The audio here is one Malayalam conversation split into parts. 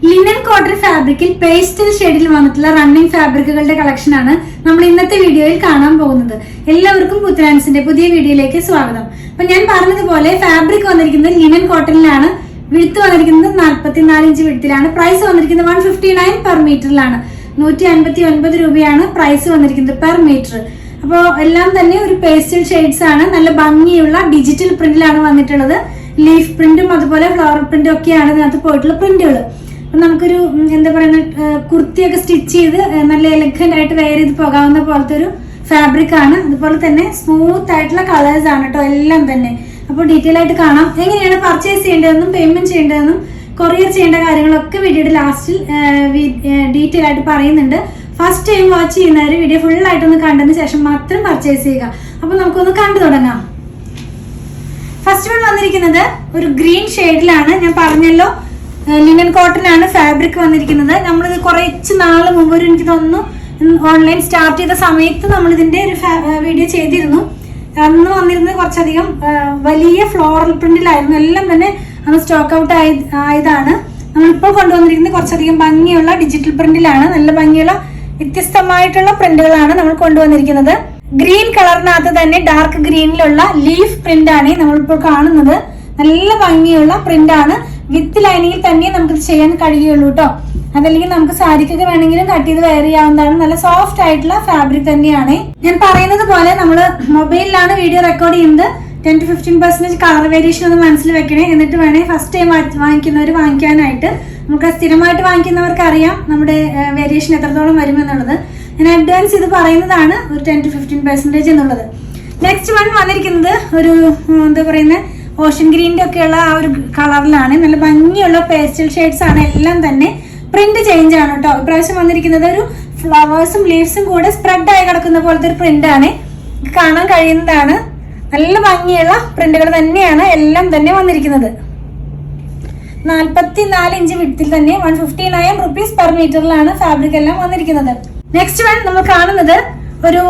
ലിനൻ കോട്ടൺ ഫാബ്രിക്കിൽ പേസ്റ്റൽ ഷെയ്ഡിൽ വന്നിട്ടുള്ള റണ്ണിംഗ് ഫാബ്രിക്കുകളുടെ കളക്ഷൻ ആണ് നമ്മൾ ഇന്നത്തെ വീഡിയോയിൽ കാണാൻ പോകുന്നത്. എല്ലാവർക്കും പുത്തനാൻസിന്റെ പുതിയ വീഡിയോയിലേക്ക് സ്വാഗതം. അപ്പൊ ഞാൻ പറഞ്ഞതുപോലെ ഫാബ്രിക് വന്നിരിക്കുന്നത് ലിനൻ കോട്ടണിലാണ്. വിടുത്ത് വന്നിരിക്കുന്നത് 44 ഇഞ്ച് വിടുത്തിലാണ്. പ്രൈസ് വന്നിരിക്കുന്നത് 159 പെർ മീറ്ററിലാണ്. 159 രൂപയാണ് പ്രൈസ് വന്നിരിക്കുന്നത് പെർ മീറ്റർ. അപ്പോൾ എല്ലാം തന്നെ ഒരു പേസ്റ്റൽ ഷെയ്ഡ്സ് ആണ്. നല്ല ഭംഗിയുള്ള ഡിജിറ്റൽ പ്രിന്റിലാണ് വന്നിട്ടുള്ളത്. ലീഫ് പ്രിന്റും അതുപോലെ ഫ്ലോറൽ പ്രിന്റും ഒക്കെയാണ് ഇതിനകത്ത് പോയിട്ടുള്ള പ്രിന്റുകൾ. നമുക്കൊരു എന്താ പറയുക, കുർത്തിയൊക്കെ സ്റ്റിച്ച് ചെയ്ത് നല്ല എലഗന്റ് ആയിട്ട് വെയർ ചെയ്ത് പോകാവുന്ന പോലത്തെ ഒരു ഫാബ്രിക് ആണ്. അതുപോലെ തന്നെ സ്മൂത്ത് ആയിട്ടുള്ള കളേഴ്സ് ആണ് കേട്ടോ എല്ലാം തന്നെ. അപ്പോൾ ഡീറ്റെയിൽ ആയിട്ട് കാണാം. എങ്ങനെയാണ് പർച്ചേസ് ചെയ്യേണ്ടതെന്നും പേയ്മെന്റ് ചെയ്യേണ്ടതെന്നും കൊറിയർ ചെയ്യേണ്ട കാര്യങ്ങളൊക്കെ വീഡിയോയുടെ ലാസ്റ്റിൽ ഡീറ്റെയിൽ ആയിട്ട് പറയുന്നുണ്ട്. ഫസ്റ്റ് ടൈം വാച്ച് ചെയ്യുന്നവർ വീഡിയോ ഫുൾ ആയിട്ടൊന്ന് കണ്ടതിന് ശേഷം മാത്രം പർച്ചേസ് ചെയ്യുക. അപ്പോൾ നമുക്കൊന്ന് കണ്ടു തുടങ്ങാം. ഫസ്റ്റ് വൺ വന്നിരിക്കുന്നത് ഒരു ഗ്രീൻ ഷെയ്ഡിലാണ്. ഞാൻ പറഞ്ഞല്ലോ ലിനൻ കോട്ടൺ ആണ് ഫാബ്രിക് വന്നിരിക്കുന്നത്. നമ്മളിത് കുറച്ച് നാൾ മുമ്പ് എനിക്ക് തോന്നുന്നു ഓൺലൈൻ സ്റ്റാർട്ട് ചെയ്ത സമയത്ത് നമ്മൾ ഇതിന്റെ ഒരു വീഡിയോ ചെയ്തിരുന്നു. അന്ന് വന്നിരുന്നത് കുറച്ചധികം വലിയ ഫ്ലോറൽ പ്രിന്റിലായിരുന്നു. എല്ലാം തന്നെ അന്ന് സ്റ്റോക്ക് ഔട്ട് ആയതാണ്. നമ്മളിപ്പോൾ കൊണ്ടുവന്നിരിക്കുന്നത് കുറച്ചധികം ഭംഗിയുള്ള ഡിജിറ്റൽ പ്രിന്റിലാണ്. നല്ല ഭംഗിയുള്ള വ്യത്യസ്തമായിട്ടുള്ള പ്രിന്റുകളാണ് നമ്മൾ കൊണ്ടുവന്നിരിക്കുന്നത്. ഗ്രീൻ കളറിനകത്ത് തന്നെ ഡാർക്ക് ഗ്രീനിലുള്ള ലീഫ് പ്രിന്റ് ആണ് നമ്മളിപ്പോൾ കാണുന്നത്. നല്ല ഭംഗിയുള്ള പ്രിന്റ് ആണ്. വിത്ത് ലൈനിങ്ങിൽ തന്നെ നമുക്ക് ചെയ്യാൻ കഴിയുള്ളൂ കേട്ടോ. അതല്ലെങ്കിൽ നമുക്ക് സാരിക്കൊക്കെ വേണമെങ്കിലും കട്ട് ചെയ്ത് വെയർ ചെയ്യാവുന്നതാണ്. നല്ല സോഫ്റ്റ് ആയിട്ടുള്ള ഫാബ്രിക് തന്നെയാണ്. ഞാൻ പറയുന്നത് പോലെ നമ്മൾ മൊബൈലിലാണ് വീഡിയോ റെക്കോർഡ് ചെയ്യുന്നത്. 10 to 15% കളർ വേരിയേഷൻ ഒന്ന് മനസ്സിൽ വെക്കണേ. എന്നിട്ട് വേണേ ഫസ്റ്റ് ടൈം വാങ്ങിക്കുന്നവർ വാങ്ങിക്കാനായിട്ട്. നമുക്ക് സ്ഥിരമായിട്ട് വാങ്ങിക്കുന്നവർക്ക് അറിയാം നമ്മുടെ വേരിയേഷൻ എത്രത്തോളം വരുമെന്നുള്ളത്. ഞാൻ അഡ്വാൻസ് ഇത് പറയുന്നതാണ്, ഒരു 10 to 15% എന്നുള്ളത്. നെക്സ്റ്റ് വൺ വന്നിരിക്കുന്നത് ഒരു എന്താ പറയുന്നത് ഓഷൻ ഗ്രീനിന്റെ ഒക്കെയുള്ള ആ ഒരു കളറിലാണ്. നല്ല ഭംഗിയുള്ള പേസ്റ്റൽ ഷെയ്ഡ്സ് ആണ്. എല്ലാം തന്നെ പ്രിന്റ് ചേഞ്ച് ആണ് കേട്ടോ. ഇപ്രാവശ്യം വന്നിരിക്കുന്നത് ഒരു ഫ്ലവേഴ്സും ലീവ്സും കൂടെ സ്പ്രെഡ് ആയി കിടക്കുന്ന പോലത്തെ ഒരു പ്രിന്റ് ആണ്. കാണാൻ കഴിയുന്നതാണ്. നല്ല ഭംഗിയുള്ള പ്രിന്റുകൾ തന്നെയാണ് എല്ലാം തന്നെ വന്നിരിക്കുന്നത്. 44 ഇഞ്ച് വിഡ്ത്തിൽ തന്നെ 159 റുപ്പീസ് പെർ മീറ്ററിലാണ് ഫാബ്രിക് എല്ലാം വന്നിരിക്കുന്നത്. നെക്സ്റ്റ് വൺ നമ്മൾ കാണുന്നത് ഒരു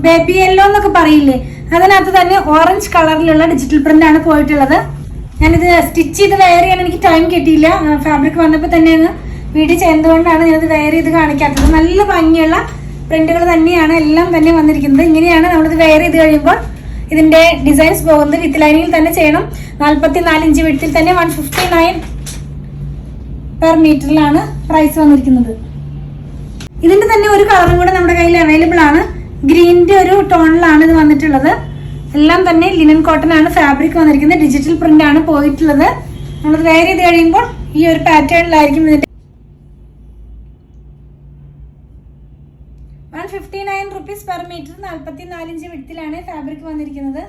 ബേബി യെല്ലോ എന്നൊക്കെ പറയില്ലേ, അതിനകത്ത് തന്നെ ഓറഞ്ച് കളറിലുള്ള ഡിജിറ്റൽ പ്രിന്റ് ആണ് പോയിട്ടുള്ളത്. ഞാനിത് സ്റ്റിച്ച് ചെയ്ത് വെയർ ചെയ്യാൻ എനിക്ക് ടൈം കിട്ടിയില്ല. ഫാബ്രിക് വന്നപ്പോൾ തന്നെ അങ്ങ് വീഡിയോ ചെയ്യുന്നതുകൊണ്ടാണ് ഞാനത് വെയർ ചെയ്ത് കാണിക്കാത്തത്. നല്ല ഭംഗിയുള്ള പ്രിന്റുകൾ തന്നെയാണ് എല്ലാം തന്നെ വന്നിരിക്കുന്നത്. ഇങ്ങനെയാണ് നമ്മളിത് വെയർ ചെയ്ത് കഴിയുമ്പോൾ ഇതിന്റെ ഡിസൈൻസ് പോകുന്നത്. വിത്ത് ലൈനിങ്ങിൽ തന്നെ ചെയ്യണം. 44 ഇഞ്ച് വിഡ്ത്തിൽ തന്നെ 159 പെർ മീറ്ററിലാണ് പ്രൈസ് വന്നിരിക്കുന്നത്. ഇതിന്റെ തന്നെ ഒരു കളറും കൂടെ നമ്മുടെ കയ്യിൽ അവൈലബിൾ ആണ്. ഗ്രീനിന്റെ ഒരു ടോണിലാണ് ഇത് വന്നിട്ടുള്ളത്. എല്ലാം തന്നെ ലിനൻ കോട്ടൺ ആണ് ഫാബ്രിക് വന്നിരിക്കുന്നത്. ഡിജിറ്റൽ പ്രിന്റ് ആണ് പോയിട്ടുള്ളത്. നമ്മൾ വെയർ ചെയ്ത് കഴിയുമ്പോൾ ഈ ഒരു പാറ്റേണിലായിരിക്കും ഇതിന്റെ 159 റുപ്പീസ് പെർ മീറ്റർ. 44 ഇഞ്ച് വിഡ്ത്തിലാണ് ഫാബ്രിക് വന്നിരിക്കുന്നത്.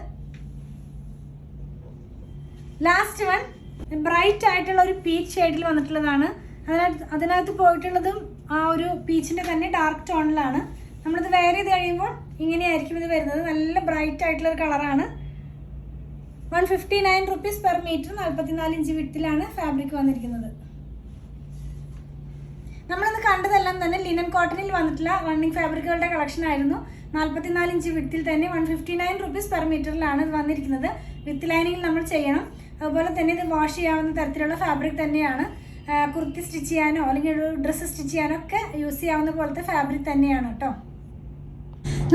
ലാസ്റ്റ് വൺ ബ്രൈറ്റ് ആയിട്ടുള്ള ഒരു പീച്ച് ഷെയ്ഡിൽ വന്നിട്ടുള്ളതാണ്. അതിനകത്ത് പോയിട്ടുള്ളതും ആ ഒരു പീച്ചിന്റെ തന്നെ ഡാർക്ക് ടോണിലാണ്. നമ്മളിത് വെയർ ചെയ്ത് കഴിയുമ്പോൾ ഇങ്ങനെയായിരിക്കും ഇത് വരുന്നത്. നല്ല ബ്രൈറ്റ് ആയിട്ടുള്ള ഒരു കളറാണ്. 159 റുപ്പീസ് പെർ മീറ്റർ. 44 ഇഞ്ച് വിഡ്ത്തിലാണ് ഫാബ്രിക് വന്നിരിക്കുന്നത്. നമ്മളിന്ന് കണ്ടതെല്ലാം തന്നെ ലിനൻ കോട്ടണിൽ വന്നിട്ടുള്ള റണ്ണിങ് ഫാബ്രിക്കുകളുടെ കളക്ഷൻ ആയിരുന്നു. 44 ഇഞ്ച് വിഡ്ത്തിൽ തന്നെ 159 റുപ്പീസ് പെർ മീറ്ററിലാണ് ഇത് വന്നിരിക്കുന്നത്. വിത്ത് ലൈനിങ്ങിൽ നമ്മൾ ചെയ്യണം. അതുപോലെ തന്നെ ഇത് വാഷ് ചെയ്യാവുന്ന തരത്തിലുള്ള ഫാബ്രിക് തന്നെയാണ്. കുർത്തി സ്റ്റിച്ച് ചെയ്യാനോ അല്ലെങ്കിൽ ഒരു ഡ്രസ്സ് സ്റ്റിച്ച് ചെയ്യാനോ ഒക്കെ യൂസ് ചെയ്യാവുന്ന പോലത്തെ ഫാബ്രിക് തന്നെയാണ് കേട്ടോ.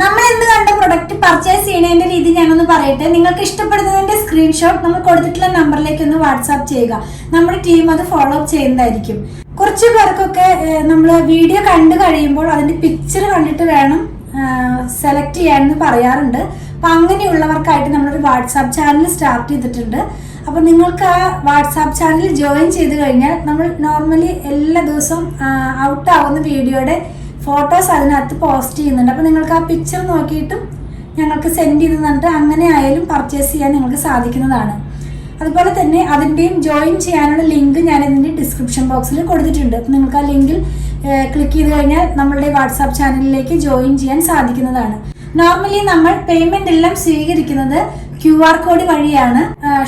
നമ്മൾ ഇന്ന് കണ്ട പ്രൊഡക്റ്റ് പർച്ചേസ് ചെയ്യുന്നതിന്റെ രീതി ഞാനൊന്ന് പറയട്ടെ. നിങ്ങൾക്ക് ഇഷ്ടപ്പെടുന്നതിന്റെ സ്ക്രീൻഷോട്ട് നമ്മൾ കൊടുത്തിട്ടുള്ള നമ്പറിലേക്ക് ഒന്ന് വാട്സാപ്പ് ചെയ്യുക. നമ്മുടെ ടീം അത് ഫോളോ അപ്പ് ചെയ്യുന്നതായിരിക്കും. കുറച്ച് പേർക്കൊക്കെ നമ്മൾ വീഡിയോ കണ്ടു കഴിയുമ്പോൾ അതിന്റെ പിക്ചർ കണ്ടിട്ട് വേണം സെലക്ട് ചെയ്യാനെന്ന് പറയാറുണ്ട്. അപ്പം അങ്ങനെയുള്ളവർക്കായിട്ട് നമ്മളൊരു വാട്സാപ്പ് ചാനൽ സ്റ്റാർട്ട് ചെയ്തിട്ടുണ്ട്. അപ്പോൾ നിങ്ങൾക്ക് ആ വാട്സാപ്പ് ചാനൽ ജോയിൻ ചെയ്ത് കഴിഞ്ഞാൽ നമ്മൾ നോർമലി എല്ലാ ദിവസവും ഔട്ട് ആവുന്ന വീഡിയോയുടെ ഫോട്ടോസ് അതിനകത്ത് പോസ്റ്റ് ചെയ്യുന്നുണ്ട്. അപ്പോൾ നിങ്ങൾക്ക് ആ പിക്ചർ നോക്കിയിട്ടും ഞങ്ങൾക്ക് സെൻഡ് ചെയ്ത് തന്നിട്ട് അങ്ങനെ ആയാലും പർച്ചേസ് ചെയ്യാൻ നിങ്ങൾക്ക് സാധിക്കുന്നതാണ്. അതുപോലെ തന്നെ അതിൻ്റെയും ജോയിൻ ചെയ്യാനുള്ള ലിങ്ക് ഞാൻ ഇതിൻ്റെ ഡിസ്ക്രിപ്ഷൻ ബോക്സിൽ കൊടുത്തിട്ടുണ്ട്. അപ്പോൾ നിങ്ങൾക്ക് ആ ലിങ്കിൽ ക്ലിക്ക് ചെയ്ത് കഴിഞ്ഞാൽ നമ്മളുടെ വാട്സാപ്പ് ചാനലിലേക്ക് ജോയിൻ ചെയ്യാൻ സാധിക്കുന്നതാണ്. നോർമലി നമ്മൾ പേയ്മെന്റ് എല്ലാം സ്വീകരിക്കുന്നത് QR കോഡ് വഴിയാണ്.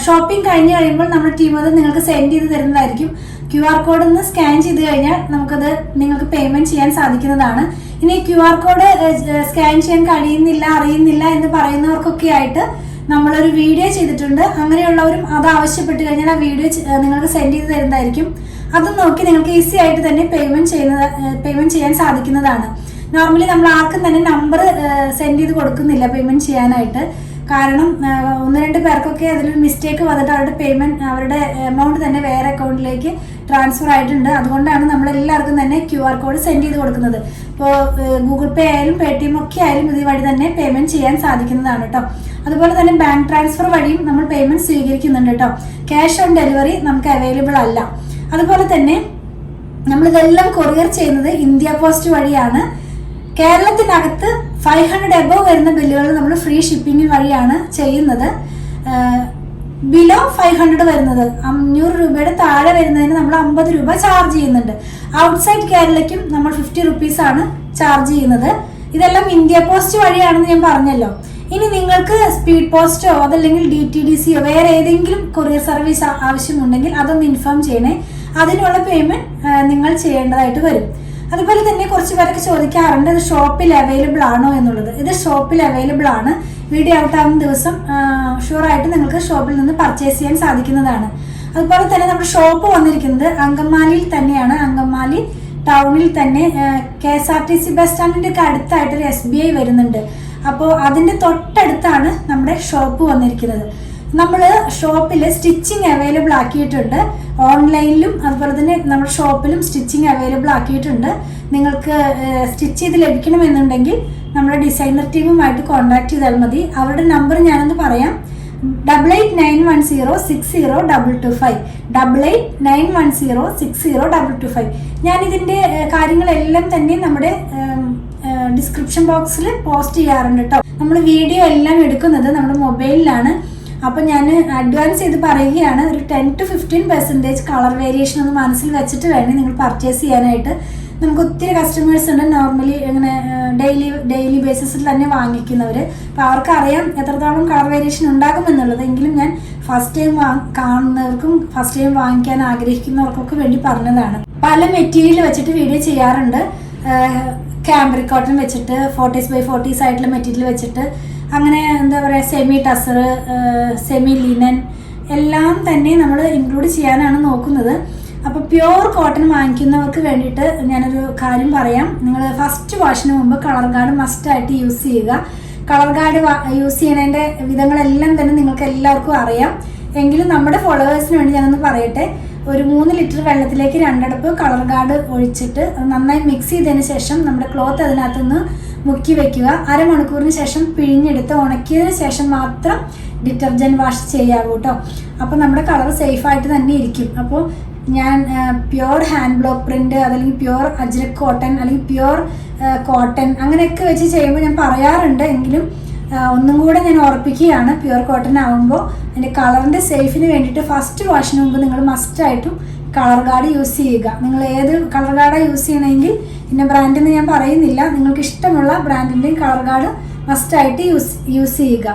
ഷോപ്പിംഗ് കഴിഞ്ഞ് കഴിയുമ്പോൾ നമ്മുടെ ടീം അത് നിങ്ങൾക്ക് സെൻഡ് ചെയ്ത് തരുന്നതായിരിക്കും. QR കോഡ് ഒന്ന് സ്കാൻ ചെയ്ത് കഴിഞ്ഞാൽ നമുക്കത് നിങ്ങൾക്ക് പേയ്മെന്റ് ചെയ്യാൻ സാധിക്കുന്നതാണ്. ഇനി QR കോഡ് സ്കാൻ ചെയ്യാൻ കഴിയുന്നില്ല, അറിയുന്നില്ല എന്ന് പറയുന്നവർക്കൊക്കെ ആയിട്ട് നമ്മളൊരു വീഡിയോ ചെയ്തിട്ടുണ്ട്. അങ്ങനെയുള്ളവരും അത് ആവശ്യപ്പെട്ട് കഴിഞ്ഞാൽ ആ വീഡിയോ നിങ്ങൾക്ക് സെൻഡ് ചെയ്ത് തരുന്നതായിരിക്കും. അത് നോക്കി നിങ്ങൾക്ക് ഈസി ആയിട്ട് തന്നെ പേയ്മെന്റ് ചെയ്യാൻ സാധിക്കുന്നതാണ്. നോർമലി നമ്മൾ ആർക്കും തന്നെ നമ്പർ സെൻഡ് ചെയ്ത് കൊടുക്കുന്നില്ല പേയ്മെന്റ് ചെയ്യാനായിട്ട്. കാരണം 1-2 പേർക്കൊക്കെ അതിലൊരു മിസ്റ്റേക്ക് വന്നിട്ട് അവരുടെ എമൗണ്ട് തന്നെ വേറെ അക്കൗണ്ടിലേക്ക് ട്രാൻസ്ഫർ ആയിട്ടുണ്ട്. അതുകൊണ്ടാണ് നമ്മൾ എല്ലാവർക്കും തന്നെ QR കോഡ് സെൻഡ് ചെയ്ത് കൊടുക്കുന്നത്. ഇപ്പോൾ ഗൂഗിൾ പേ ആയാലും Paytm ഒക്കെ ആയാലും ഇത് വഴി തന്നെ പേയ്മെന്റ് ചെയ്യാൻ സാധിക്കുന്നതാണ് കേട്ടോ. അതുപോലെ തന്നെ ബാങ്ക് ട്രാൻസ്ഫർ വഴിയും നമ്മൾ പേയ്മെന്റ് സ്വീകരിക്കുന്നുണ്ട് കേട്ടോ. ക്യാഷ് ഓൺ ഡെലിവറി നമുക്ക് അവൈലബിൾ അല്ല. അതുപോലെ തന്നെ നമ്മളിതെല്ലാം കൊറിയർ ചെയ്യുന്നത് ഇന്ത്യ പോസ്റ്റ് വഴിയാണ്. കേരളത്തിനകത്ത് 500 എബോവ് വരുന്ന ബില്ലുകൾ നമ്മൾ ഫ്രീ ഷിപ്പിംഗ് വഴിയാണ് ചെയ്യുന്നത്. ബിലോ 500 വരുന്നത് 500 രൂപയുടെ താഴെ വരുന്നതിന് നമ്മൾ 50 രൂപ ചാർജ് ചെയ്യുന്നുണ്ട്. ഔട്ട്സൈഡ് കേരളയ്ക്കും നമ്മൾ 50 റുപ്പീസ് ആണ് ചാർജ് ചെയ്യുന്നത്. ഇതെല്ലാം ഇന്ത്യ പോസ്റ്റ് വഴിയാണെന്ന് ഞാൻ പറഞ്ഞല്ലോ. ഇനി നിങ്ങൾക്ക് സ്പീഡ് പോസ്റ്റോ അതല്ലെങ്കിൽ DTDCയോ വേറെ ഏതെങ്കിലും കൊറിയർ സർവീസ് ആവശ്യമുണ്ടെങ്കിൽ അതൊന്ന് ഇൻഫോം ചെയ്യണേ. അതിനുള്ള പേയ്മെന്റ് നിങ്ങൾ ചെയ്യേണ്ടതായിട്ട് വരും. അതുപോലെ തന്നെ കുറച്ച് പേരൊക്കെ ചോദിക്കാറുണ്ട് ഇത് ഷോപ്പിൽ അവൈലബിൾ ആണോ എന്നുള്ളത്. ഇത് ഷോപ്പിൽ അവൈലബിൾ ആണ്. വീഡിയോ ഔട്ട് ആവുന്ന ദിവസം ഷുവറായിട്ട് നിങ്ങൾക്ക് ഷോപ്പിൽ നിന്ന് പർച്ചേസ് ചെയ്യാൻ സാധിക്കുന്നതാണ്. അതുപോലെ തന്നെ നമ്മുടെ ഷോപ്പ് വന്നിരിക്കുന്നത് അങ്കമാലിയിൽ തന്നെയാണ്. അങ്കമാലി ടൗണിൽ തന്നെ KSRTC ബസ് സ്റ്റാൻഡിന്റെ ഒക്കെ അടുത്തായിട്ടൊരു SBI വരുന്നുണ്ട്. അപ്പോൾ അതിന്റെ തൊട്ടടുത്താണ് നമ്മുടെ ഷോപ്പ് വന്നിരിക്കുന്നത്. നമ്മൾ ഷോപ്പിൽ സ്റ്റിച്ചിങ് അവൈലബിൾ ആക്കിയിട്ടുണ്ട്. ഓൺലൈനിലും അതുപോലെ തന്നെ നമ്മുടെ ഷോപ്പിലും സ്റ്റിച്ചിങ് അവൈലബിൾ ആക്കിയിട്ടുണ്ട്. നിങ്ങൾക്ക് സ്റ്റിച്ച് ചെയ്ത് ലഭിക്കണമെന്നുണ്ടെങ്കിൽ നമ്മുടെ ഡിസൈനർ ടീമുമായിട്ട് കോൺടാക്ട് ചെയ്താൽ മതി. അവരുടെ നമ്പർ ഞാനൊന്ന് പറയാം. 8891060225 8891060225. ഞാനിതിൻ്റെ കാര്യങ്ങളെല്ലാം തന്നെ നമ്മുടെ ഡിസ്ക്രിപ്ഷൻ ബോക്സിൽ പോസ്റ്റ് ചെയ്യാറുണ്ട് കേട്ടോ. നമ്മൾ വീഡിയോ എല്ലാം എടുക്കുന്നത് നമ്മുടെ മൊബൈലിലാണ്. അപ്പം ഞാൻ അഡ്വാൻസ് ചെയ്ത് പറയുകയാണ്, ഒരു 10 to 15% കളർ വേരിയേഷൻ ഒന്ന് മനസ്സിൽ വെച്ചിട്ട് വേണം നിങ്ങൾ പർച്ചേസ് ചെയ്യാനായിട്ട്. നമുക്ക് ഒത്തിരി കസ്റ്റമേഴ്സ് ഉണ്ട് നോർമലി ഇങ്ങനെ ഡെയിലി ബേസിസിൽ തന്നെ വാങ്ങിക്കുന്നവർ. അപ്പോൾ അവർക്കറിയാം എത്രത്തോളം കളർ വേരിയേഷൻ ഉണ്ടാകുമെന്നുള്ളത്. എങ്കിലും ഞാൻ ഫസ്റ്റ് ടൈം കാണുന്നവർക്കും ഫസ്റ്റ് ടൈം വാങ്ങിക്കാൻ ആഗ്രഹിക്കുന്നവർക്കൊക്കെ വേണ്ടി പറഞ്ഞതാണ്. പല മെറ്റീരിയൽ വെച്ചിട്ട് വീഡിയോ ചെയ്യാറുണ്ട്. ക്യാമ്പ്രിക് കോട്ടൺ വെച്ചിട്ട് 40x40 ആയിട്ടുള്ള മെറ്റീരിയൽ വെച്ചിട്ട് അങ്ങനെ എന്താ പറയുക സെമി ടസർ, സെമി ലിനൻ എല്ലാം തന്നെ നമ്മൾ ഇൻക്ലൂഡ് ചെയ്യാനാണ് നോക്കുന്നത്. അപ്പോൾ പ്യുവർ കോട്ടൺ വാങ്ങിക്കുന്നവർക്ക് വേണ്ടിയിട്ട് ഞാനൊരു കാര്യം പറയാം. നിങ്ങൾ ഫസ്റ്റ് വാഷിന് മുമ്പ് കളർ ഗാർഡ് മസ്റ്റായിട്ട് യൂസ് ചെയ്യുക. കളർ ഗാർഡ് യൂസ് ചെയ്യുന്നതിൻ്റെ വിധങ്ങളെല്ലാം തന്നെ നിങ്ങൾക്ക് എല്ലാവർക്കും അറിയാം. എങ്കിലും നമ്മുടെ ഫോളോവേഴ്സിന് വേണ്ടി ഞാനൊന്ന് പറയട്ടെ. ഒരു 3 ലിറ്റർ വെള്ളത്തിലേക്ക് 2 അടപ്പ് കളർ ഗാർഡ് ഒഴിച്ചിട്ട് നന്നായി മിക്സ് ചെയ്തതിന് ശേഷം നമ്മുടെ ക്ലോത്ത് അതിനകത്തുനിന്ന് മുക്കി വെക്കുക. അരമണിക്കൂറിന് ശേഷം പിഴിഞ്ഞെടുത്ത് ഉണക്കിയതിന് ശേഷം മാത്രം ഡിറ്റർജൻറ്റ് വാഷ് ചെയ്യാവൂ കേട്ടോ. അപ്പോൾ നമ്മുടെ കളർ സേഫായിട്ട് തന്നെ ഇരിക്കും. അപ്പോൾ ഞാൻ പ്യുവർ ഹാൻഡ് ബ്ലോക്ക് പ്രിന്റ് അതല്ലെങ്കിൽ പ്യുവർ അജ്രക് കോട്ടൺ അല്ലെങ്കിൽ പ്യുവർ കോട്ടൺ അങ്ങനെയൊക്കെ വെച്ച് ചെയ്യുമ്പോൾ ഞാൻ പറയാറുണ്ട്. എങ്കിലും ഒന്നും കൂടെ ഞാൻ ഓർപ്പിക്കുകയാണ്, പ്യുവർ കോട്ടൺ ആകുമ്പോൾ അതിൻ്റെ കളറിൻ്റെ സേഫിന് വേണ്ടിയിട്ട് ഫസ്റ്റ് വാഷിന് മുമ്പ് നിങ്ങൾ മസ്റ്റായിട്ടും കളർ ഗാർഡ് യൂസ് ചെയ്യുക. നിങ്ങൾ ഏത് കളർ ഗാർഡാണ് യൂസ് ചെയ്യണമെങ്കിൽ ഇന്ന ബ്രാൻഡെന്ന് ഞാൻ പറയുന്നില്ല, നിങ്ങൾക്ക് ഇഷ്ടമുള്ള ബ്രാൻഡിൻ്റെയും കളർ ഗാർഡ് മസ്റ്റായിട്ട് യൂസ് ചെയ്യുക.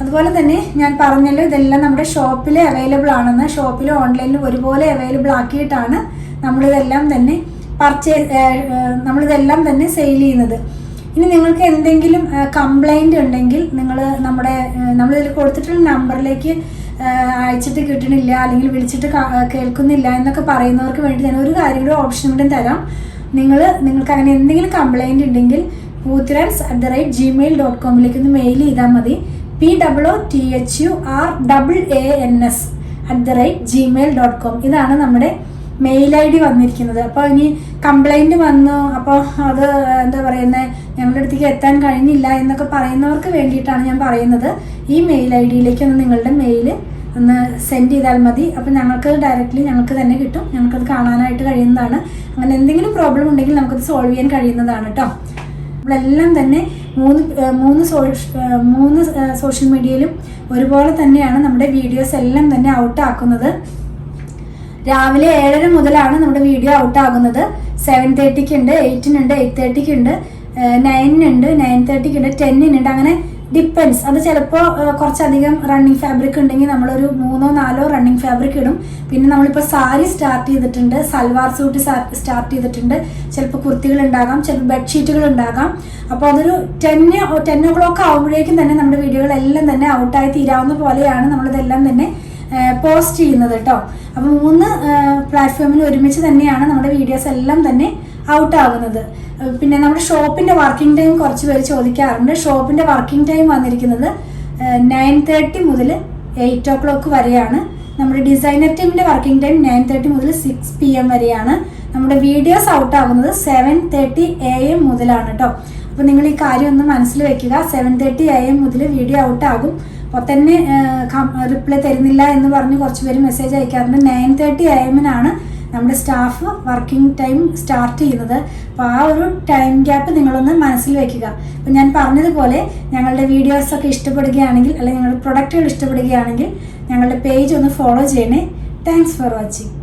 അതുപോലെ തന്നെ ഞാൻ പറഞ്ഞല്ലോ ഇതെല്ലാം നമ്മുടെ ഷോപ്പിൽ അവൈലബിൾ ആണെന്ന്. ഷോപ്പിലും ഓൺലൈനിലും ഒരുപോലെ അവൈലബിൾ ആക്കിയിട്ടാണ് നമ്മളിതെല്ലാം തന്നെ സെയിൽ ചെയ്യുന്നത്. ഇനി നിങ്ങൾക്ക് എന്തെങ്കിലും കംപ്ലൈൻറ്റ് ഉണ്ടെങ്കിൽ നമ്മളിതിൽ കൊടുത്തിട്ടുള്ള നമ്പറിലേക്ക് അയച്ചിട്ട് കിട്ടണില്ല അല്ലെങ്കിൽ വിളിച്ചിട്ട് കേൾക്കുന്നില്ല എന്നൊക്കെ പറയുന്നവർക്ക് വേണ്ടി ഞാൻ ഒരു കാര്യം കൂടെ ഓപ്ഷൻ കൂടെ തരാം. നിങ്ങൾക്ക് അങ്ങനെ എന്തെങ്കിലും കംപ്ലൈൻറ്റ് ഉണ്ടെങ്കിൽ poothurans@gmail.com ഒന്ന് മെയിൽ ചെയ്താൽ മതി. POOTHURANS@gmail.com ഇതാണ് നമ്മുടെ മെയിൽ ID വന്നിരിക്കുന്നത്. അപ്പോൾ ഇനി കംപ്ലൈൻറ്റ് വന്നു, അപ്പോൾ അത് എന്താ പറയുന്നത് ഞങ്ങളുടെ അടുത്തേക്ക് എത്താൻ കഴിഞ്ഞില്ല എന്നൊക്കെ പറയുന്നവർക്ക് വേണ്ടിയിട്ടാണ് ഞാൻ പറയുന്നത്. ഈ മെയിൽ ID-യിലേക്ക് ഒന്ന് നിങ്ങളുടെ മെയിൽ ഒന്ന് സെൻഡ് ചെയ്താൽ മതി. അപ്പോൾ ഞങ്ങൾക്ക് തന്നെ കിട്ടും, ഞങ്ങൾക്കത് കാണാനായിട്ട് കഴിയുന്നതാണ്. അങ്ങനെ എന്തെങ്കിലും പ്രോബ്ലം ഉണ്ടെങ്കിൽ നമുക്കത് സോൾവ് ചെയ്യാൻ കഴിയുന്നതാണ് കേട്ടോ. നമ്മളെല്ലാം തന്നെ മൂന്ന് സോഷ്യൽ മീഡിയയിലും ഒരുപോലെ തന്നെയാണ് നമ്മുടെ വീഡിയോസ് എല്ലാം തന്നെ ഔട്ട് ആക്കുന്നത്. രാവിലെ 7:30 മുതലാണ് നമ്മുടെ വീഡിയോ ഔട്ട് ആകുന്നത്. 7:30 ഉണ്ട്, 8 8:30 ഉണ്ട്, 9 ഉണ്ട്, 9:30 ഉണ്ട്, 10 അങ്ങനെ ഡിപ്പെൻസ്. അത് ചിലപ്പോൾ കുറച്ചധികം റണ്ണിങ് ഫാബ്രിക് ഉണ്ടെങ്കിൽ നമ്മളൊരു 3-4 റണ്ണിങ് ഫാബ്രിക് ഇടും. പിന്നെ നമ്മളിപ്പോൾ സാരി സ്റ്റാർട്ട് ചെയ്തിട്ടുണ്ട്, സൽവാർ സൂട്ട് സ്റ്റാർട്ട് ചെയ്തിട്ടുണ്ട്, ചിലപ്പോൾ കുർത്തികൾ ഉണ്ടാകാം, ചിലപ്പോൾ ബെഡ്ഷീറ്റുകൾ ഉണ്ടാകാം. അപ്പോൾ അതൊരു 10 o'clock ആകുമ്പോഴേക്കും തന്നെ നമ്മുടെ വീഡിയോകളെല്ലാം തന്നെ ഔട്ടായി തീരാവുന്ന പോലെയാണ് നമ്മളിതെല്ലാം തന്നെ പോസ്റ്റ് ചെയ്യുന്നത് കേട്ടോ. അപ്പോൾ 3 പ്ലാറ്റ്ഫോമിൽ ഒരുമിച്ച് തന്നെയാണ് നമ്മുടെ വീഡിയോസ് എല്ലാം തന്നെ ഔട്ട് ആകുന്നത്. പിന്നെ നമ്മുടെ ഷോപ്പിന്റെ വർക്കിംഗ് ടൈം കുറച്ച് പേര് ചോദിക്കാറുണ്ട്. ഷോപ്പിന്റെ വർക്കിംഗ് ടൈം വന്നിരിക്കുന്നത് 9:30 മുതൽ 8 o'clock വരെയാണ്. നമ്മുടെ ഡിസൈനർ ടീമിന്റെ വർക്കിംഗ് ടൈം 9:30 മുതൽ 6 PM വരെയാണ്. നമ്മുടെ വീഡിയോസ് ഔട്ട് ആകുന്നത് 7:30 AM മുതലാണ് കേട്ടോ. അപ്പോൾ നിങ്ങൾ ഈ കാര്യം ഒന്ന് മനസ്സിൽ വെക്കുക. 7:30 AM മുതൽ വീഡിയോ ഔട്ട് ആകും. അപ്പോൾ തന്നെ റിപ്ലൈ തരുന്നില്ല എന്ന് പറഞ്ഞ് കുറച്ച് പേര് മെസ്സേജ് അയക്കാറുണ്ട്. 9:30 AM-നാണ് നമ്മുടെ സ്റ്റാഫ് വർക്കിംഗ് ടൈം സ്റ്റാർട്ട് ചെയ്യുന്നത്. അപ്പോൾ ആ ഒരു ടൈം ഗ്യാപ്പ് നിങ്ങളൊന്ന് മനസ്സിൽ വെക്കുക. അപ്പോൾ ഞാൻ പറഞ്ഞതുപോലെ ഞങ്ങളുടെ വീഡിയോസൊക്കെ ഇഷ്ടപ്പെടുകയാണെങ്കിൽ അല്ലെങ്കിൽ ഞങ്ങളുടെ പ്രൊഡക്റ്റുകൾ ഇഷ്ടപ്പെടുകയാണെങ്കിൽ ഞങ്ങളുടെ പേജ് ഒന്ന് ഫോളോ ചെയ്യണേ. Thanks for watching.